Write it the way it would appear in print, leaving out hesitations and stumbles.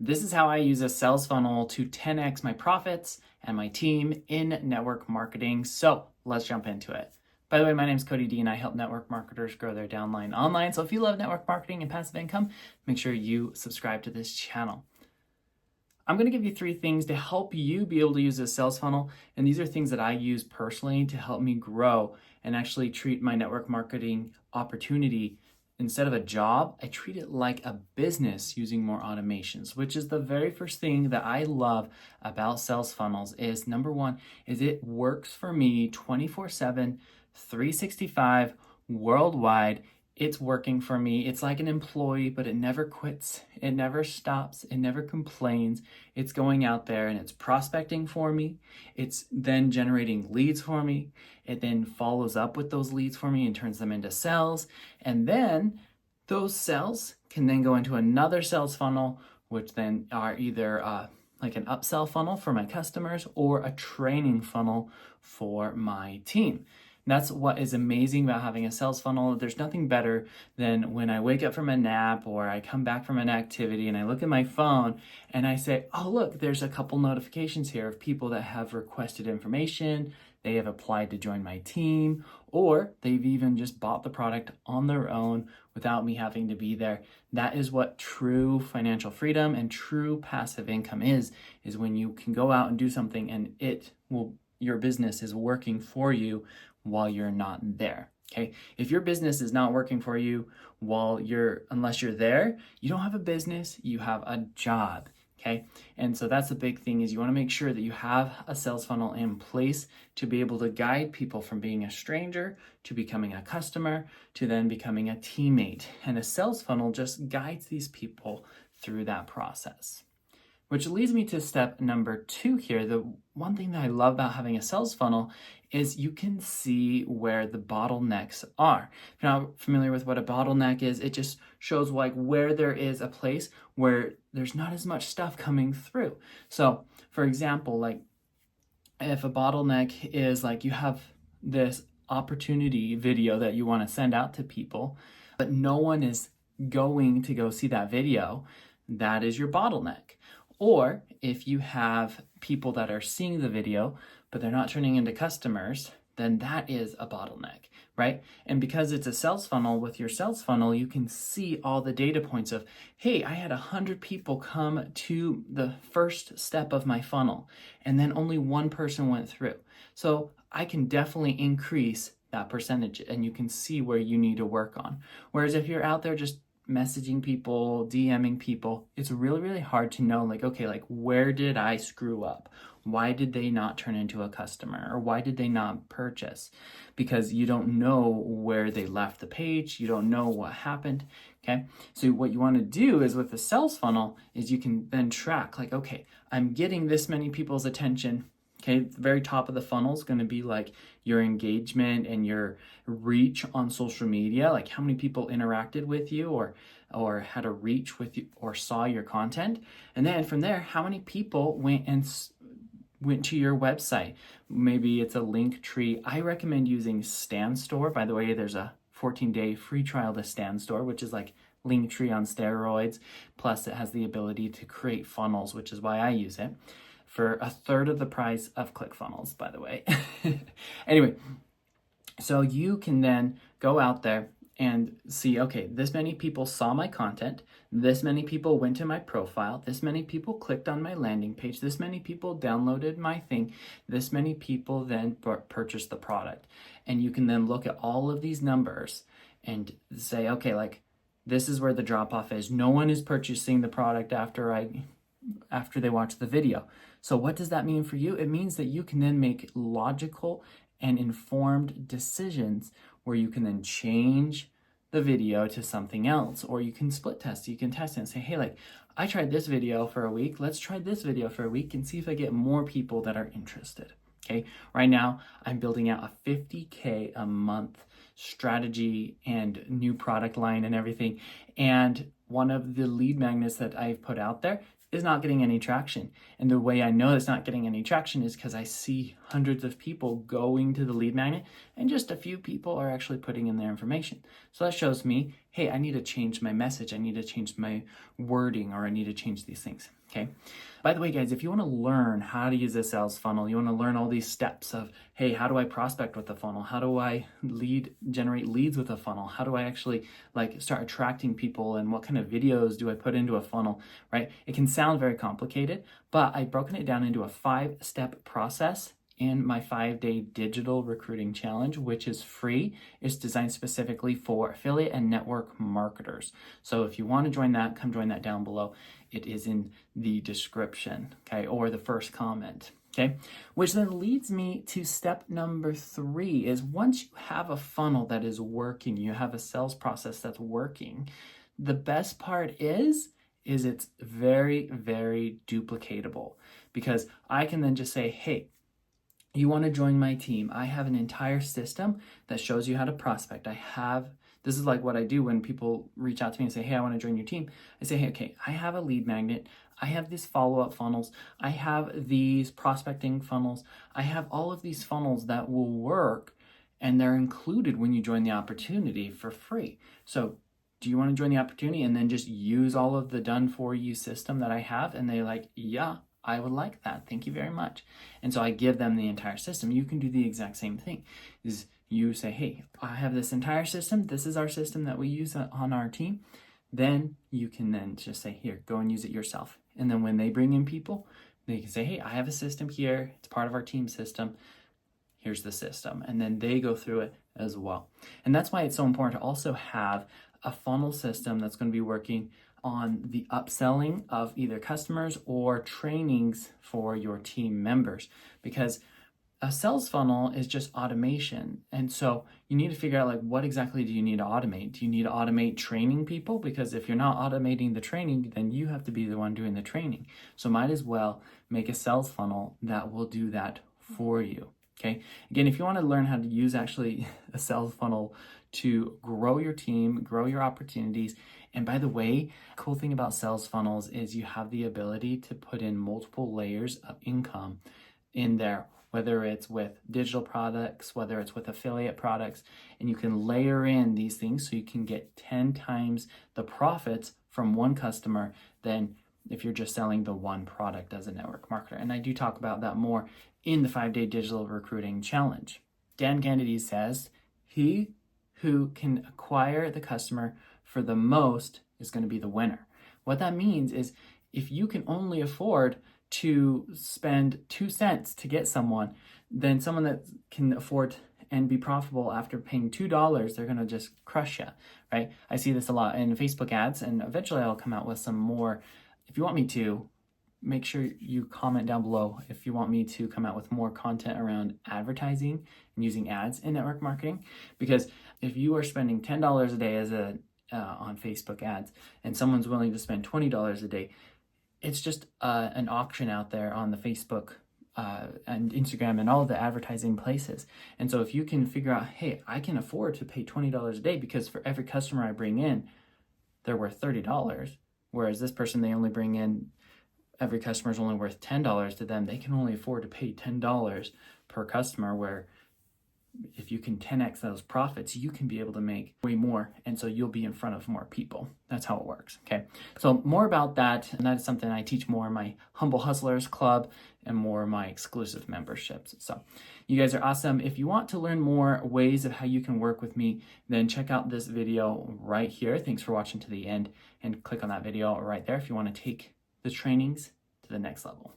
This is how I use a sales funnel to 10x my profits and my team in network marketing. So let's jump into it. By the way, my name is Cody D and I help network marketers grow their downline online. So if you love network marketing and passive income, make sure you subscribe to this channel. I'm going to give you 3 things to help you be able to use a sales funnel. And these are things that I use personally to help me grow and actually treat my network marketing opportunity. Instead of a job, I treat it like a business using more automations, which is the very first thing that I love about sales funnels is number 1 is it works for me 24/7, 365 worldwide. It's working for me. It's like an employee, but it never quits. It never stops. It never complains. It's going out there and it's prospecting for me. It's then generating leads for me. It then follows up with those leads for me and turns them into sales. And then those sales can then go into another sales funnel, which then are either like an upsell funnel for my customers or a training funnel for my team. That's what is amazing about having a sales funnel. There's nothing better than when I wake up from a nap or I come back from an activity and I look at my phone and I say, oh, look, there's a couple notifications here of people that have requested information. They have applied to join my team, or they've even just bought the product on their own without me having to be there. That is what true financial freedom and true passive income is when you can go out and do something and your business is working for you while you're not there. Okay. If your business is not working for you unless you're there, you don't have a business, you have a job. Okay. And so that's the big thing is you want to make sure that you have a sales funnel in place to be able to guide people from being a stranger to becoming a customer to then becoming a teammate. And a sales funnel just guides these people through that process. Which leads me to step number 2 here. The one thing that I love about having a sales funnel is you can see where the bottlenecks are. If you're not familiar with what a bottleneck is, it just shows like where there is a place where there's not as much stuff coming through. So for example, like if a bottleneck is like you have this opportunity video that you want to send out to people, but no one is going to go see that video, that is your bottleneck. Or if you have people that are seeing the video, but they're not turning into customers, then that is a bottleneck, right? And because it's a sales funnel, with your sales funnel, you can see all the data points of, hey, I had 100 people come to the first step of my funnel, and then only 1 person went through. So I can definitely increase that percentage, and you can see where you need to work on. Whereas if you're out there just messaging people, DMing people, it's really, really hard to know like, okay, like where did I screw up? Why did they not turn into a customer? Or why did they not purchase? Because you don't know where they left the page. You don't know what happened. Okay. So what you want to do is with the sales funnel is you can then track like, okay, I'm getting this many people's attention. Okay, the very top of the funnel is going to be like your engagement and your reach on social media, like how many people interacted with you or had a reach with you or saw your content. And then from there, how many people went to your website? Maybe it's a link tree. I recommend using StanStore. By the way, there's a 14-day free trial to StanStore, which is like Linktree on steroids. Plus, it has the ability to create funnels, which is why I use it. For 1/3 of the price of ClickFunnels, by the way. Anyway, so you can then go out there and see, okay, this many people saw my content, this many people went to my profile, this many people clicked on my landing page, this many people downloaded my thing, this many people then purchased the product. And you can then look at all of these numbers and say, okay, like this is where the drop off is. No one is purchasing the product after they watch the video. So what does that mean for you? It means that you can then make logical and informed decisions where you can then change the video to something else, or you can split test. You can test it and say, hey, like I tried this video for a week. Let's try this video for a week and see if I get more people that are interested. Okay. Right now I'm building out a $50K a month strategy and new product line and everything. And one of the lead magnets that I've put out there is not getting any traction. And the way I know it's not getting any traction is because I see hundreds of people going to the lead magnet and just a few people are actually putting in their information. So that shows me, hey, I need to change my message, I need to change my wording, or I need to change these things. Okay. By the way, guys, if you want to learn how to use a sales funnel, you want to learn all these steps of, hey, how do I prospect with a funnel? How do I generate leads with a funnel? How do I actually start attracting people, and what kind of videos do I put into a funnel, right? It can sound very complicated, but I've broken it down into a 5-step process in my 5-day digital recruiting challenge, which is free. It's designed specifically for affiliate and network marketers. So if you want to join that, come join that down below. It is in the description, okay, or the first comment, okay? Which then leads me to step number 3 is once you have a funnel that is working, you have a sales process that's working, the best part is it's very, very duplicatable, because I can then just say, hey, you want to join my team? I have an entire system that shows you how to prospect. This is like what I do when people reach out to me and say, hey, I want to join your team. I say, hey, okay, I have a lead magnet. I have these follow-up funnels. I have these prospecting funnels. I have all of these funnels that will work, and they're included when you join the opportunity for free. So do you want to join the opportunity and then just use all of the done for you system that I have? And they're like, yeah, I would like that. Thank you very much. And so I give them the entire system. You can do the exact same thing. Is you say, hey, I have this entire system. This is our system that we use on our team. Then you can then just say, here, go and use it yourself. And then when they bring in people, they can say, hey, I have a system here. It's part of our team system. Here's the system. And then they go through it as well. And that's why it's so important to also have a funnel system that's going to be working on the upselling of either customers or trainings for your team members, because a sales funnel is just automation. And so you need to figure out what exactly do you need to automate? Do you need to automate training people? Because if you're not automating the training, then you have to be the one doing the training. So might as well make a sales funnel that will do that for you. Okay. Again, if you want to learn how to use actually a sales funnel to grow your team, grow your opportunities. And by the way, cool thing about sales funnels is you have the ability to put in multiple layers of income in there, whether it's with digital products, whether it's with affiliate products, and you can layer in these things so you can get 10 times the profits from one customer than if you're just selling the one product as a network marketer. And I do talk about that more in the 5-day digital recruiting challenge. Dan Kennedy says, he who can acquire the customer for the most is going to be the winner. What that means is if you can only afford to spend 2 cents to get someone, then someone that can afford and be profitable after paying $2, they're going to just crush you, right? I see this a lot in Facebook ads, and eventually I'll come out with some more. If you want me to, make sure you comment down below if you want me to come out with more content around advertising and using ads in network marketing. Because if you are spending $10 a day on Facebook ads, and someone's willing to spend $20 a day, it's just an auction out there on the Facebook and Instagram and all of the advertising places. And so if you can figure out, hey, I can afford to pay $20 a day because for every customer I bring in, they're worth $30. Whereas this person, they only bring in, every customer is only worth $10 to them. They can only afford to pay $10 per customer, where if you can 10x those profits, you can be able to make way more. And so you'll be in front of more people. That's how it works. Okay. So more about that. And that is something I teach more in my Humble Hustlers Club and more in my exclusive memberships. So you guys are awesome. If you want to learn more ways of how you can work with me, then check out this video right here. Thanks for watching to the end, and click on that video right there if you want to take the trainings to the next level.